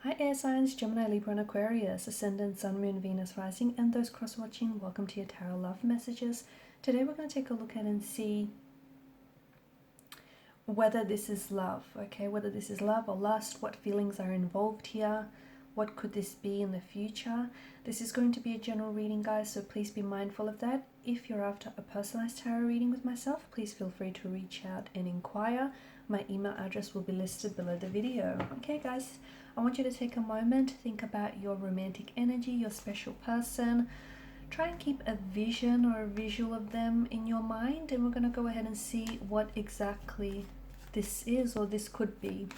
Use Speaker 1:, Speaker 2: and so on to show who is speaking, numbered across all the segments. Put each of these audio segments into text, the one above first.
Speaker 1: Hi air signs, Gemini, Libra and Aquarius, Ascendant, Sun, Moon, Venus, Rising, and those cross-watching, welcome to your Tarot Love Messages. Today we're going to take a look at and see whether this is love, okay? Whether this is love or lust, what feelings are involved here, what could this be in the future. This is going to be a general reading, guys, so please be mindful of that. If you're after a personalized tarot reading with myself, please feel free to reach out and inquire. My email address will be listed below the video. Okay, guys, I want you to take a moment, think about your romantic energy, your special person. Try and keep a vision or a visual of them in your mind, and we're going to go ahead and see what exactly this is or this could be.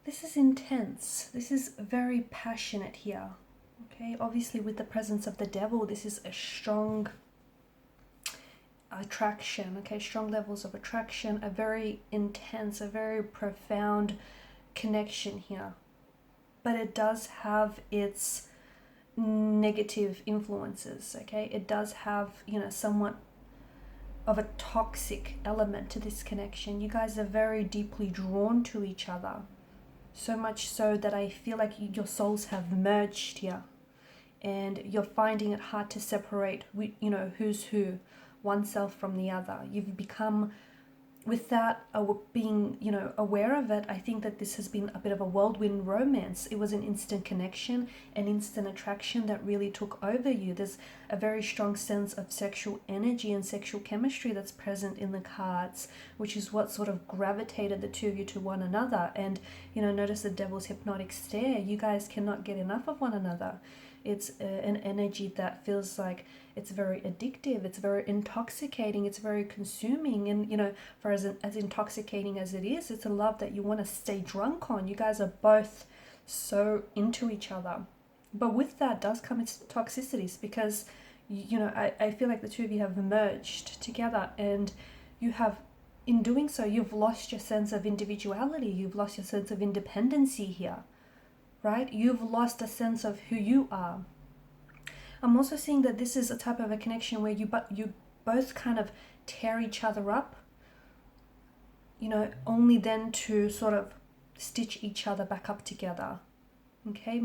Speaker 1: This is intense. This is very passionate here. Okay, obviously with the presence of the devil, this is a strong attraction, okay, strong levels of attraction, a very intense, a very profound connection here. But it does have its negative influences, okay? It does have, somewhat of a toxic element to this connection. You guys are very deeply drawn to each other. So much so that I feel like your souls have merged here. And you're finding it hard to separate, who's who, oneself from the other. You've become, without being, aware of it, I think that this has been a bit of a whirlwind romance. It was an instant connection, an instant attraction that really took over you. There's a very strong sense of sexual energy and sexual chemistry that's present in the cards, which is what sort of gravitated the two of you to one another. And, notice the devil's hypnotic stare. You guys cannot get enough of one another. It's an energy that feels like it's very addictive, it's very intoxicating, it's very consuming, and for as intoxicating as it is, it's a love that you want to stay drunk on. You guys are both so into each other. But with that does come its toxicities, because I feel like the two of you have merged together, and you have, in doing so, you've lost your sense of individuality, you've lost your sense of independency here. Right? You've lost a sense of who you are. I'm also seeing that this is a type of a connection where you both kind of tear each other up, only then to sort of stitch each other back up together. Okay,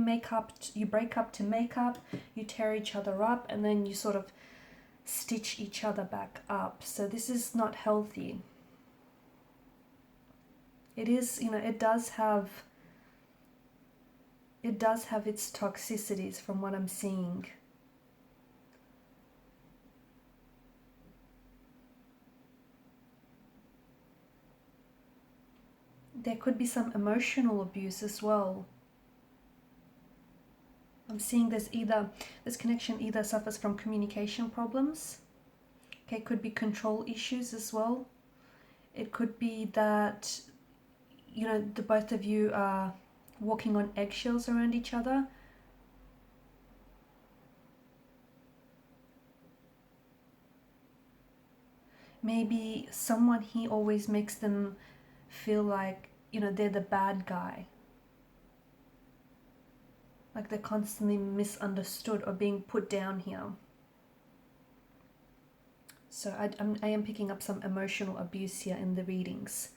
Speaker 1: you break up to make up, you tear each other up, and then you sort of stitch each other back up. So this is not healthy. It is, it does have its toxicities from what I'm seeing. There could be some emotional abuse as well. I'm seeing this connection either suffers from communication problems. Okay, could be control issues as well. It could be that, the both of you are walking on eggshells around each other. Maybe someone here always makes them feel like, they're the bad guy. Like they're constantly misunderstood or being put down here. So I am picking up some emotional abuse here in the readings.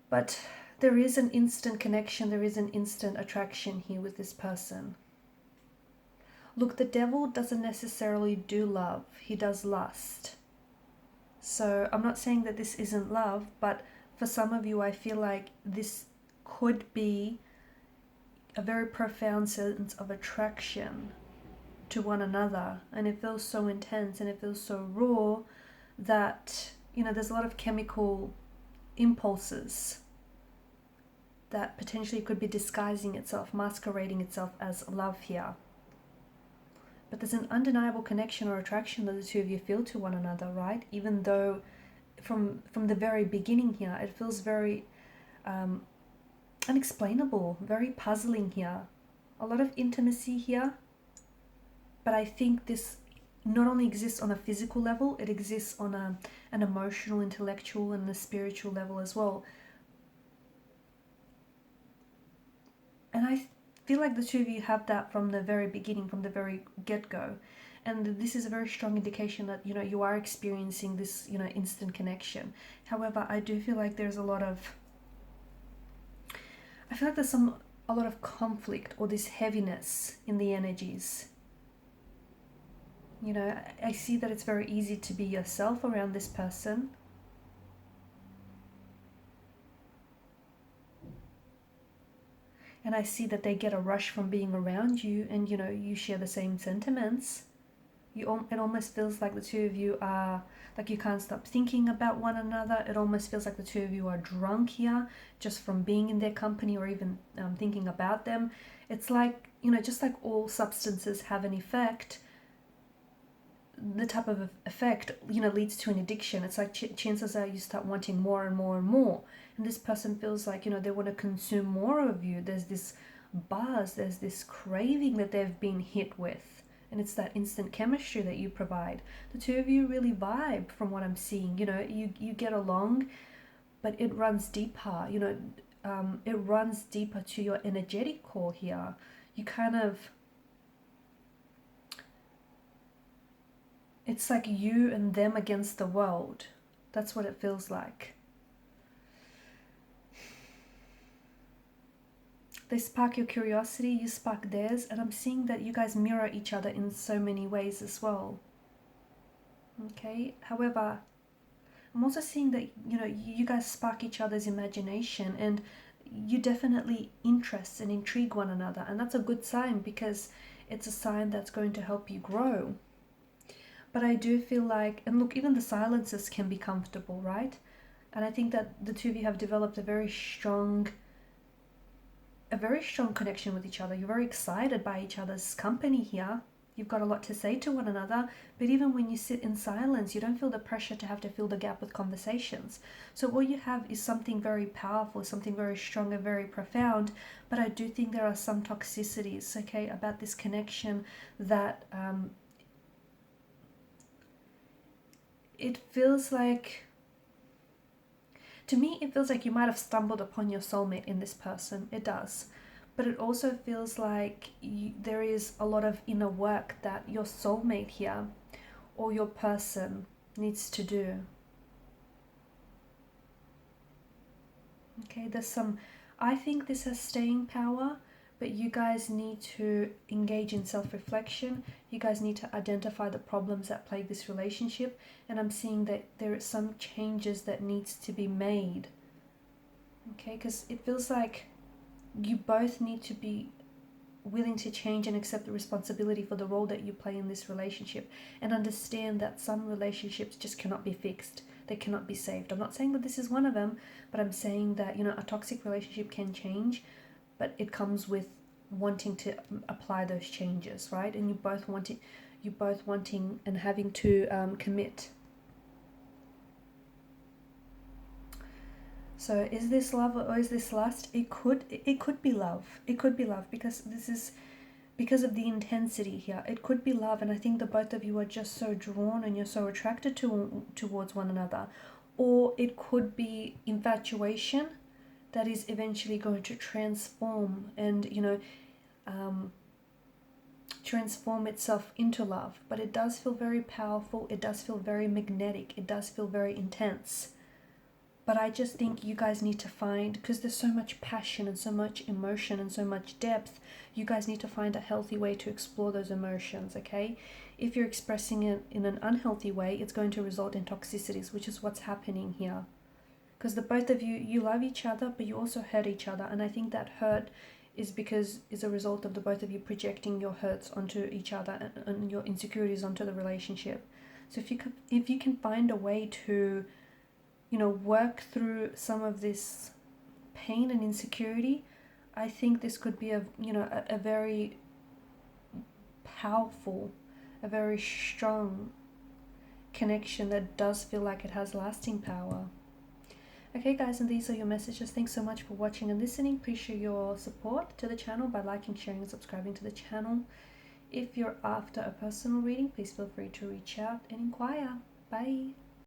Speaker 1: But there is an instant connection, there is an instant attraction here with this person. Look, the devil doesn't necessarily do love, he does lust. So I'm not saying that this isn't love, but for some of you, I feel like this could be a very profound sense of attraction to one another. And it feels so intense and it feels so raw that, there's a lot of chemical impulses that potentially could be disguising itself, masquerading itself as love here. But there's an undeniable connection or attraction that the two of you feel to one another, right? Even though from the very beginning here, it feels very unexplainable, very puzzling here. A lot of intimacy here, but I think this not only exists on a physical level, it exists on an emotional, intellectual, and a spiritual level as well. And I feel like the two of you have that from the very beginning, from the very get-go. And this is a very strong indication that, you know, you are experiencing this, you know, instant connection. However, I do feel like there's a lot of, I feel like there's a lot of conflict or this heaviness in the energies. You know, I see that it's very easy to be yourself around this person. And I see that they get a rush from being around you, and, you know, you share the same sentiments. It almost feels like the two of you are, like, you can't stop thinking about one another. It almost feels like the two of you are drunk here just from being in their company or even thinking about them. It's like, you know, just like all substances have an effect, the type of effect, you know, leads to an addiction. It's like chances are you start wanting more and more and more. And this person feels like, you know, they want to consume more of you. There's this buzz, there's this craving that they've been hit with. And it's that instant chemistry that you provide. The two of you really vibe from what I'm seeing. You know, you get along, but it runs deeper. You know, it runs deeper to your energetic core here. You kind of, it's like you and them against the world. That's what it feels like. They spark your curiosity, you spark theirs, and I'm seeing that you guys mirror each other in so many ways as well. Okay, however, I'm also seeing that, you know, you guys spark each other's imagination, and you definitely interest and intrigue one another, and that's a good sign because it's a sign that's going to help you grow. But I do feel like, and look, even the silences can be comfortable, right? And I think that the two of you have developed a very strong connection with each other. You're very excited by each other's company here. You've got a lot to say to one another, but even when you sit in silence, you don't feel the pressure to have to fill the gap with conversations. So all you have is something very powerful, something very strong and very profound, but I do think there are some toxicities, okay, about this connection that it feels like, to me, it feels like you might have stumbled upon your soulmate in this person. It does. But it also feels like there is a lot of inner work that your soulmate here or your person needs to do. Okay, I think this has staying power, but you guys need to engage in self-reflection. You guys need to identify the problems that plague this relationship, and I'm seeing that there are some changes that needs to be made. Okay, because it feels like you both need to be willing to change and accept the responsibility for the role that you play in this relationship, and understand that some relationships just cannot be fixed. They cannot be saved. I'm not saying that this is one of them, but I'm saying that, you know, a toxic relationship can change, but it comes with wanting to apply those changes, right? And you both wanting and having to commit. So is this love or is this lust? It could be love. It could be love because this is because of the intensity here. It could be love, and I think the both of you are just so drawn and you're so attracted towards one another. Or it could be infatuation that is eventually going to transform and, you know, transform itself into love. But it does feel very powerful. It does feel very magnetic. It does feel very intense. But I just think you guys need to find, because there's so much passion and so much emotion and so much depth, you guys need to find a healthy way to explore those emotions, okay? If you're expressing it in an unhealthy way, it's going to result in toxicities, which is what's happening here. Because the both of you love each other, but you also hurt each other. And I think that hurt is a result of the both of you projecting your hurts onto each other and your insecurities onto the relationship. So if you can find a way to, you know, work through some of this pain and insecurity, I think this could be a very powerful, a very strong connection that does feel like it has lasting power. Okay guys, and these are your messages. Thanks so much for watching and listening. Please show your support to the channel by liking, sharing and subscribing to the channel. If you're after a personal reading, please feel free to reach out and inquire. Bye.